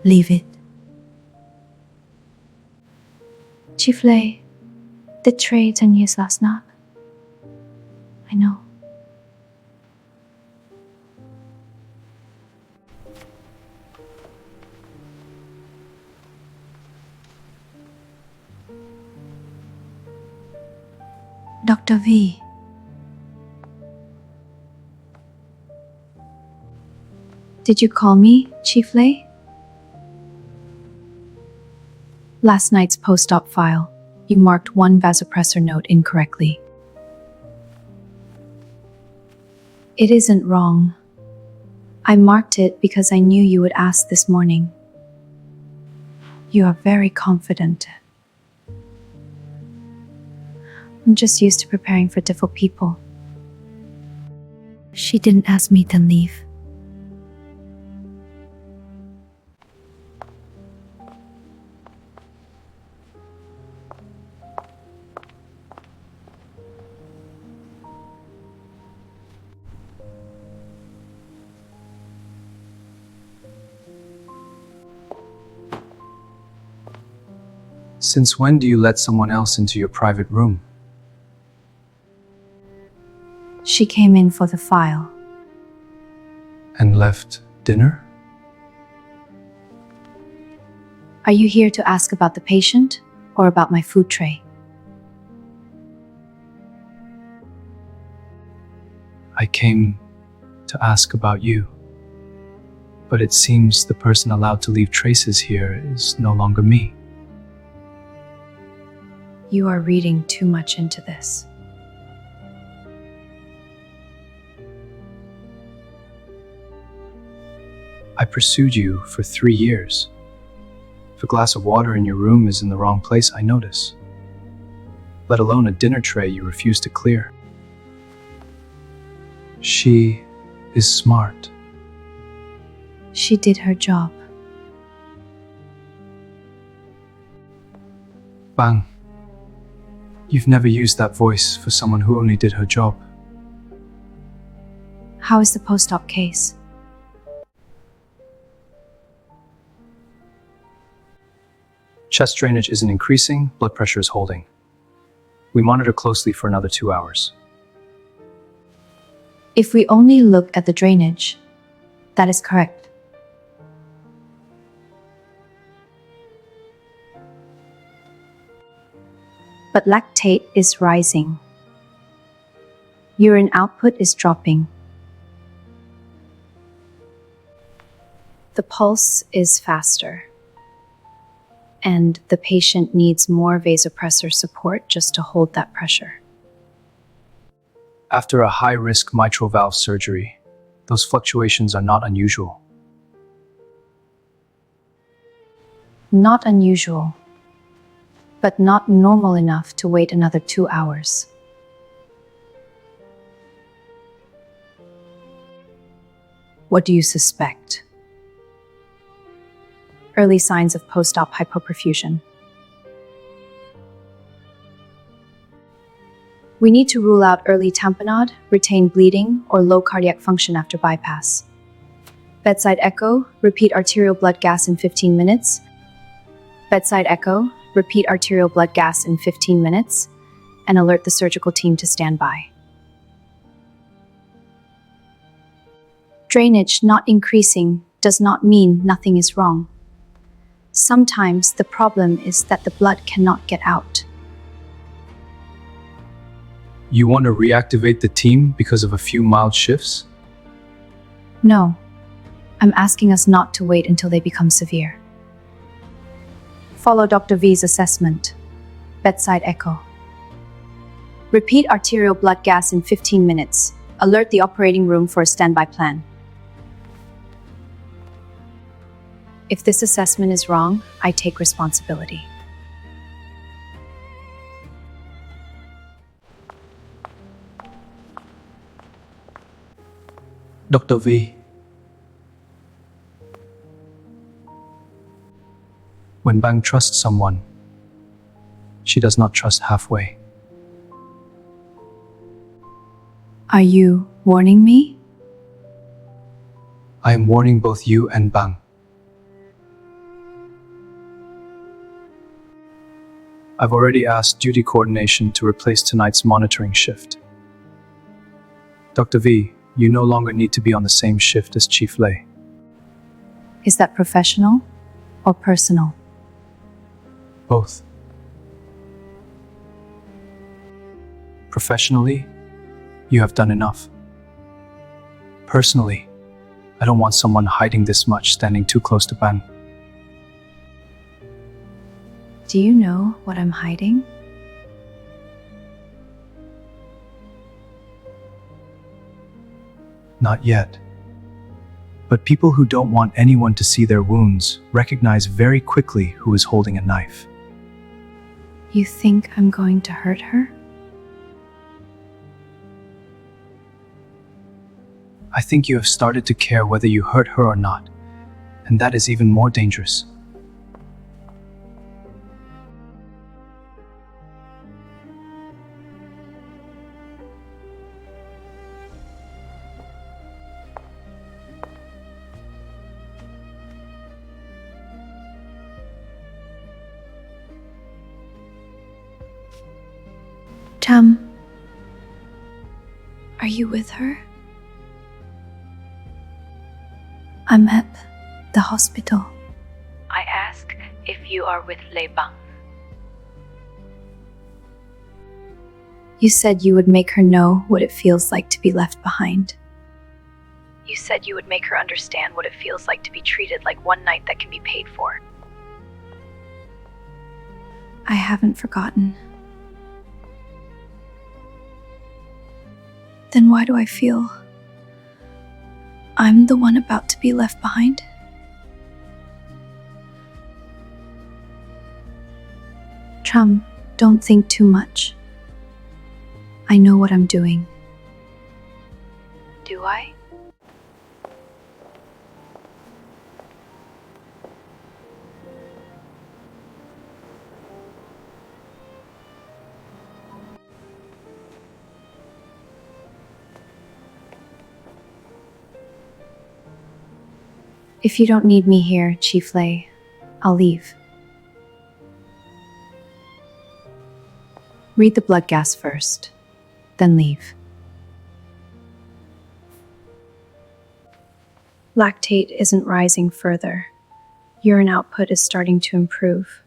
Leave it. Chief Lê did trade 10 years last night. I know. Dr. V. Did you call me, Chief Lê? Last night's post-op file, you marked one vasopressor note incorrectly. It isn't wrong. I marked it because I knew you would ask this morning. You are very confident. I'm just used to preparing for difficult people. She didn't ask me to leave. Since when do you let someone else into your private room? She came in for the file. And left dinner? Are you here to ask about the patient or about my food tray? I came to ask about you. But it seems the person allowed to leave traces here is no longer me. You are reading too much into this. I pursued you for 3 years. If a glass of water in your room is in the wrong place, I notice. Let alone a dinner tray you refuse to clear. She is smart. She did her job. Bang. You've never used that voice for someone who only did her job. How is the post-op case? Chest drainage isn't increasing, blood pressure is holding. We monitor closely for another 2 hours. If we only look at the drainage, that is correct. But lactate is rising. Urine output is dropping. The pulse is faster. And the patient needs more vasopressor support just to hold that pressure. After a high-risk mitral valve surgery, those fluctuations are not unusual. Not unusual, but not normal enough to wait another 2 hours. What do you suspect? Early signs of post-op hypoperfusion. We need to rule out early tamponade, retained bleeding, or low cardiac function after bypass. Bedside echo, repeat arterial blood gas in 15 minutes. Bedside echo, repeat arterial blood gas in 15 minutes, and alert the surgical team to stand by. Drainage not increasing does not mean nothing is wrong. Sometimes the problem is that the blood cannot get out. You want to reactivate the team because of a few mild shifts? No, I'm asking us not to wait until they become severe. Follow Dr. V's assessment. Bedside echo. Repeat arterial blood gas in 15 minutes. Alert the operating room for a standby plan. If this assessment is wrong, I take responsibility. Dr. V. When Bang trusts someone, she does not trust halfway. Are you warning me? I am warning both you and Bang. I've already asked duty coordination to replace tonight's monitoring shift. Dr. V, you no longer need to be on the same shift as Chief Lei. Is that professional or personal? Both. Professionally, you have done enough. Personally, I don't want someone hiding this much standing too close to Ban. Do you know what I'm hiding? Not yet. But people who don't want anyone to see their wounds recognize very quickly who is holding a knife. You think I'm going to hurt her? I think you have started to care whether you hurt her or not, and that is even more dangerous. Trâm, are you with her? I'm at the hospital. I ask if you are with Lê Băng. You said you would make her know what it feels like to be left behind. You said you would make her understand what it feels like to be treated like one night that can be paid for. I haven't forgotten. Then why do I feel I'm the one about to be left behind? Trâm, don't think too much. I know what I'm doing. Do I? If you don't need me here, Chief Lei, I'll leave. Read the blood gas first, then leave. Lactate isn't rising further. Urine output is starting to improve.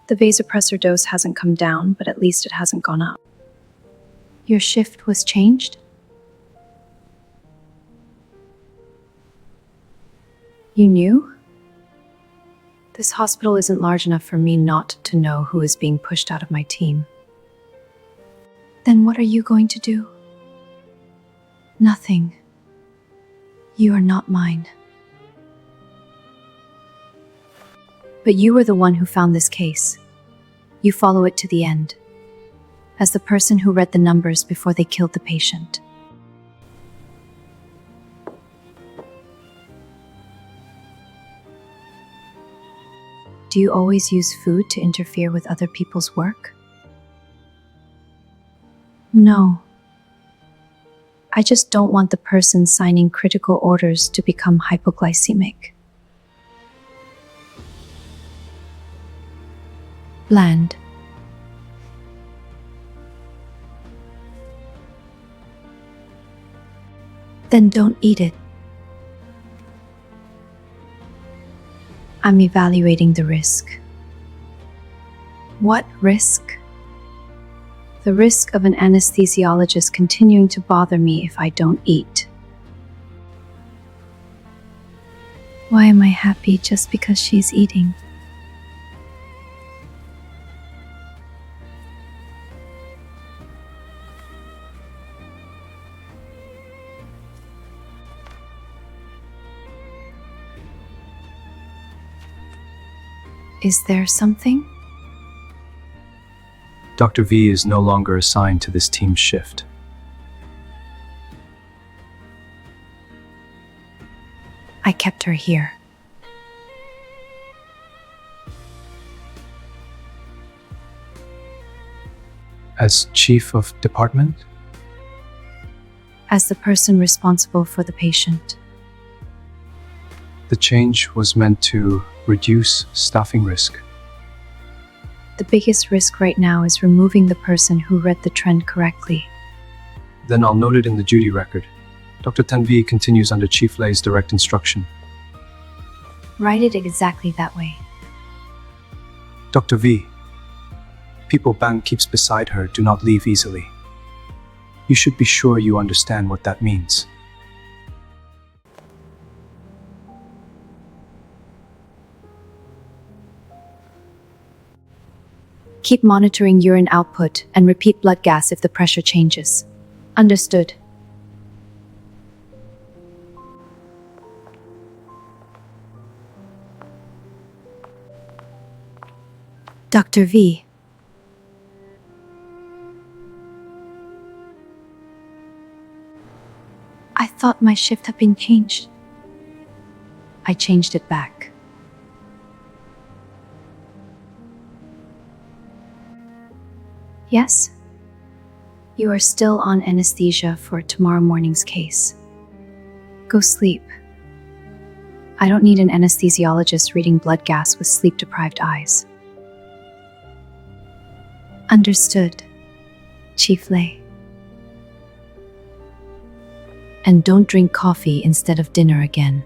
The vasopressor dose hasn't come down, but at least it hasn't gone up. Your shift was changed? You knew? This hospital isn't large enough for me not to know who is being pushed out of my team. Then what are you going to do? Nothing. You are not mine. But you were the one who found this case. You follow it to the end, as the person who read the numbers before they killed the patient. Do you always use food to interfere with other people's work? No. I just don't want the person signing critical orders to become hypoglycemic. Bland. Then don't eat it. I'm evaluating the risk. What risk? The risk of an anesthesiologist continuing to bother me if I don't eat. Why am I happy just because she's eating? Is there something? Dr. V is no longer assigned to this team's shift. I kept her here. As chief of department? as the person responsible for the patient. The change was meant to reduce staffing risk. The biggest risk right now is removing the person who read the trend correctly. Then I'll note it in the duty record. Dr. Thanh Vy continues under Chief Lay's direct instruction. Write it exactly that way. Dr. V, people Bang keeps beside her do not leave easily. You should be sure you understand what that means. Keep monitoring urine output and repeat blood gas if the pressure changes. Understood. Dr. V. I thought my shift had been changed. I changed it back. Yes? You are still on anesthesia for tomorrow morning's case. Go sleep. I don't need an anesthesiologist reading blood gas with sleep-deprived eyes. Understood, Chief Lay. And don't drink coffee instead of dinner again.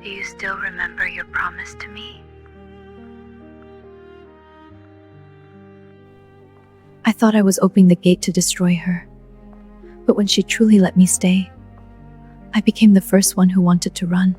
Do you still remember your promise to me? I thought I was opening the gate to destroy her. But when she truly let me stay, I became the first one who wanted to run.